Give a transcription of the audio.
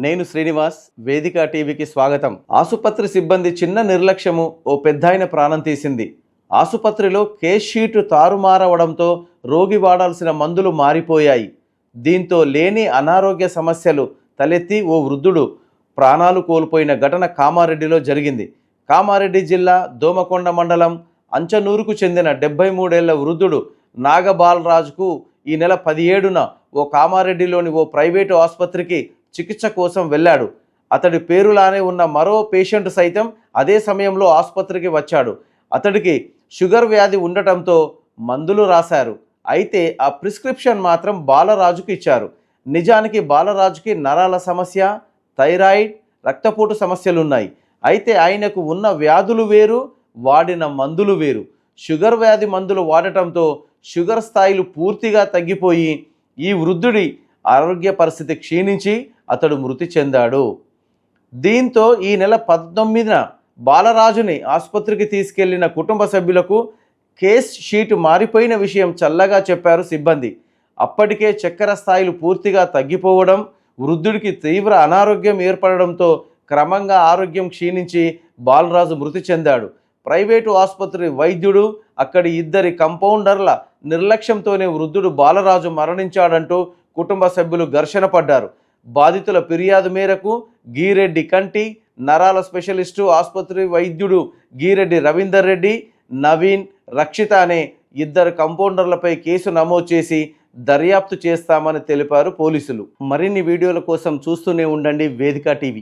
నేను శ్రీనివాస్, వేదిక టీవీకి స్వాగతం. ఆసుపత్రి సిబ్బంది చిన్న నిర్లక్ష్యము ఓ పెద్దాయన ప్రాణం తీసింది. ఆసుపత్రిలో కేస్ షీటు తారుమారవడంతో రోగి వాడాల్సిన మందులు మారిపోయాయి. దీంతో లేని అనారోగ్య సమస్యలు తలెత్తి ఓ వృద్ధుడు ప్రాణాలు కోల్పోయిన ఘటన కామారెడ్డిలో జరిగింది. కామారెడ్డి జిల్లా దోమకొండ మండలం అంచనూరుకు చెందిన 73 ఏళ్ల వృద్ధుడు నాగబాలరాజుకు ఈ నెల 17న ఓ కామారెడ్డిలోని ఓ ప్రైవేటు ఆసుపత్రికి చికిత్స కోసం వెళ్ళాడు. అతడి పేరులానే ఉన్న మరో పేషెంట్ సైతం అదే సమయంలో ఆసుపత్రికి వచ్చాడు. అతడికి షుగర్ వ్యాధి ఉండటంతో మందులు రాశారు. అయితే ఆ ప్రిస్క్రిప్షన్ మాత్రం బాలరాజుకు ఇచ్చారు. నిజానికి బాలరాజుకి నరాల సమస్య, థైరాయిడ్, రక్తపోటు సమస్యలున్నాయి. అయితే ఆయనకు ఉన్న వ్యాధులు వేరు, వాడిన మందులు వేరు. షుగర్ వ్యాధి మందులు వాడటంతో షుగర్ స్థాయిలు పూర్తిగా తగ్గిపోయి ఈ వృద్ధుడి ఆరోగ్య పరిస్థితి క్షీణించి అతడు మృతి చెందాడు. దీంతో ఈ నెల 19న బాలరాజుని ఆసుపత్రికి తీసుకెళ్లిన కుటుంబ సభ్యులకు కేస్ షీటు మారిపోయిన విషయం చల్లగా చెప్పారు సిబ్బంది. అప్పటికే చక్కెర స్థాయిలు పూర్తిగా తగ్గిపోవడం, వృద్ధుడికి తీవ్ర అనారోగ్యం ఏర్పడడంతో క్రమంగా ఆరోగ్యం క్షీణించి బాలరాజు మృతి చెందాడు. ప్రైవేటు ఆసుపత్రి వైద్యుడు, అక్కడి 2 కంపౌండర్ల నిర్లక్ష్యంతోనే వృద్ధుడు బాలరాజు మరణించాడంటూ కుటుంబ సభ్యులు ఘర్షణ పడ్డారు. బాధితుల ఫిర్యాదు మేరకు గీరెడ్డి కంటి, నరాల స్పెషలిస్టు ఆసుపత్రి వైద్యుడు గీరెడ్డి రవీందర్ రెడ్డి, నవీన్, రక్షిత అనే 2 కంపౌండర్లపై కేసు నమోదు చేసి దర్యాప్తు చేస్తామని తెలిపారు పోలీసులు. మరిన్ని వీడియోల కోసం చూస్తూనే ఉండండి వేదిక టీవీ.